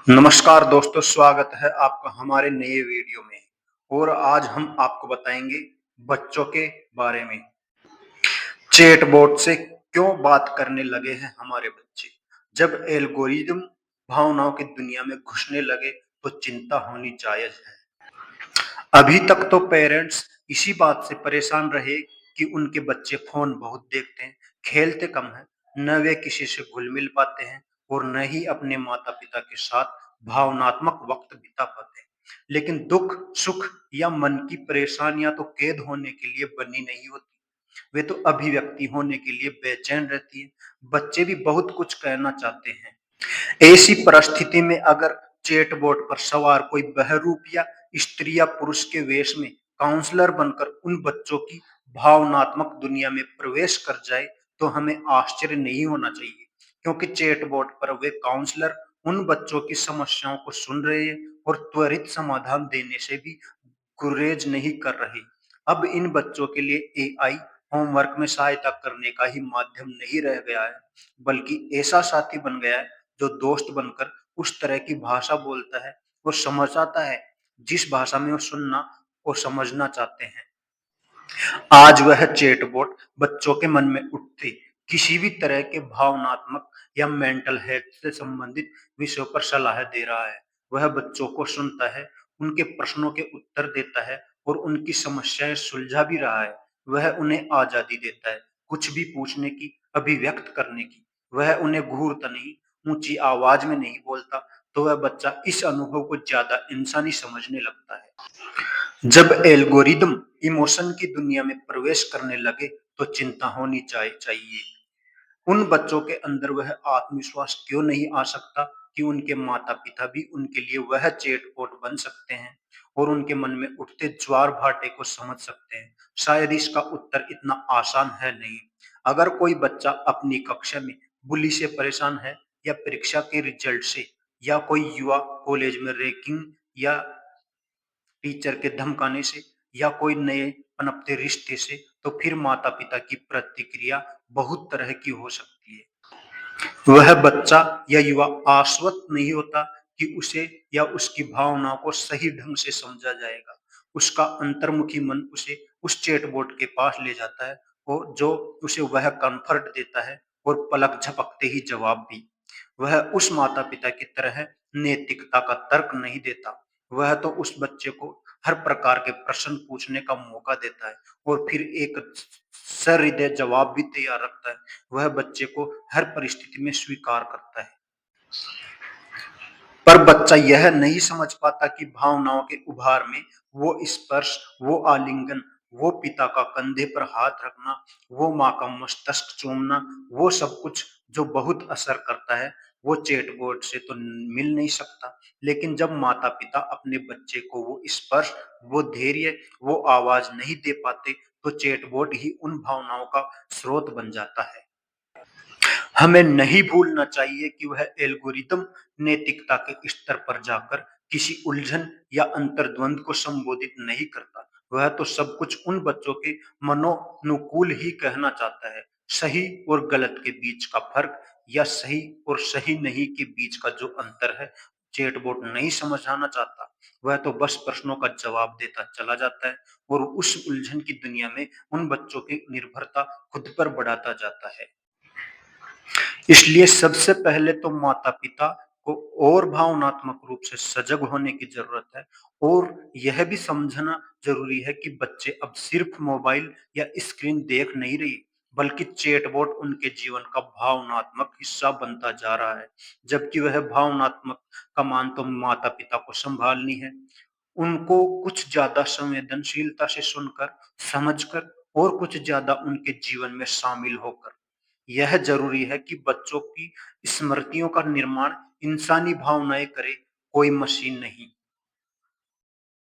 नमस्कार दोस्तों, स्वागत है आपका हमारे नए वीडियो में। और आज हम आपको बताएंगे बच्चों के बारे में। चैटबॉट से क्यों बात करने लगे हैं हमारे बच्चे। जब एल्गोरिदम भावनाओं की दुनिया में घुसने लगे तो चिंता होनी जायज है। अभी तक तो पेरेंट्स इसी बात से परेशान रहे कि उनके बच्चे फोन बहुत देखते हैं, खेलते कम हैं, न वे किसी से घुल मिल पाते हैं और न ही अपने माता पिता के साथ भावनात्मक वक्त बिता पाते हैं। लेकिन दुख सुख या मन की परेशानियां तो कैद होने के लिए बनी नहीं होती, वे तो अभिव्यक्ति होने के लिए बेचैन रहती है। बच्चे भी बहुत कुछ कहना चाहते हैं। ऐसी परिस्थिति में अगर चैटबॉट पर सवार कोई बहरूप या स्त्री या पुरुष के वेश में काउंसलर बनकर उन बच्चों की भावनात्मक दुनिया में प्रवेश कर जाए तो हमें आश्चर्य नहीं होना चाहिए, क्योंकि चैटबॉट पर वे काउंसलर उन बच्चों की समस्याओं को सुन रहे हैं और त्वरित समाधान देने से भी गुरेज नहीं कर रहे। अब इन बच्चों के लिए एआई होमवर्क में सहायता करने का ही माध्यम नहीं रह गया है, बल्कि ऐसा साथी बन गया है जो दोस्त बनकर उस तरह की भाषा बोलता है और समझाता है जिस भाषा में वो सुनना और समझना चाहते हैं। आज वह चैटबॉट बच्चों के मन में उठते किसी भी तरह के भावनात्मक या मेंटल हेल्थ से संबंधित विषयों पर सलाह दे रहा है। वह बच्चों को सुनता है, उनके प्रश्नों के उत्तर देता है और उनकी समस्याएं सुलझा भी रहा है। वह उन्हें आजादी देता है कुछ भी पूछने की, अभिव्यक्त करने की। वह उन्हें घूरता नहीं, ऊंची आवाज में नहीं बोलता। तो वह बच्चा इस अनुभव को ज्यादा इंसानी समझने लगता है। जब एल्गोरिदम इमोशन की दुनिया में प्रवेश करने लगे तो चिंता होनी चाहिए। उन बच्चों के अंदर वह आत्मविश्वास क्यों नहीं आ सकता कि उनके माता पिता भी उनके लिए वह चैटबॉट बन सकते हैं और उनके मन में उठते ज्वार भाटे को समझ सकते हैं। शायद इसका उत्तर इतना आसान है नहीं। अगर कोई बच्चा अपनी कक्षा में बुली से परेशान है, या परीक्षा के रिजल्ट से, या कोई युवा कॉलेज में रैगिंग या टीचर के धमकाने से, या कोई नए पनपते रिश्ते से, तो फिर माता पिता की प्रतिक्रिया बहुत तरह की हो सकती है। वह बच्चा या युवा आश्वस्त नहीं होता कि उसे या उसकी भावनाओं को सही ढंग से समझा जाएगा। उसका अंतर्मुखी मन उसे उस चैटबॉट के पास ले जाता है और जो उसे वह कंफर्ट देता है और पलक झपकते ही जवाब भी। वह उस माता पिता की तरह नैतिकता का तर्क नहीं देता। वह तो उस बच्चे को हर प्रकार के प्रश्न पूछने का मौका देता है और फिर एक सहृदय जवाब भी तैयार रखता है। वह बच्चे को हर परिस्थिति में स्वीकार करता है। पर बच्चा यह नहीं समझ पाता कि भावनाओं के उभार में वो स्पर्श, वो आलिंगन, वो पिता का कंधे पर हाथ रखना, वो माँ का मस्तक चूमना, वो सब कुछ जो बहुत असर करता है, वो चैटबॉट से तो मिल नहीं सकता। लेकिन जब माता पिता अपने बच्चे को वो स्पर्श, वो धैर्य, वो आवाज नहीं दे पाते, तो चैटबॉट ही उन भावनाओं का स्रोत बन जाता है। हमें नहीं भूलना चाहिए कि वह एल्गोरिदम नैतिकता के स्तर पर जाकर किसी उलझन या अंतर्द्वंद को संबोधित नहीं करता। वह तो सब कुछ उन बच्चों के मनोनुकूल ही कहना चाहता है। सही और गलत के बीच का फर्क, या सही और सही नहीं के बीच का जो अंतर है, चैटबॉट नहीं समझाना चाहता। वह तो बस प्रश्नों का जवाब देता चला जाता है और उस उलझन की दुनिया में उन बच्चों की निर्भरता खुद पर बढ़ाता जाता है। इसलिए सबसे पहले तो माता-पिता को और भावनात्मक रूप से सजग होने की जरूरत है, और यह भी समझना जरूरी है कि बच्चे अब सिर्फ मोबाइल या स्क्रीन देख नहीं रहे, बल्कि चैटबॉट उनके जीवन का भावनात्मक हिस्सा बनता जा रहा है। जबकि वह भावनात्मक कमान तो माता-पिता को संभालनी है। उनको कुछ ज्यादा संवेदनशीलता से सुनकर, समझकर और कुछ ज्यादा उनके जीवन में शामिल होकर। यह जरूरी है कि बच्चों की स्मृतियों का निर्माण इंसानी भावनाएं करे, कोई मशीन नहीं।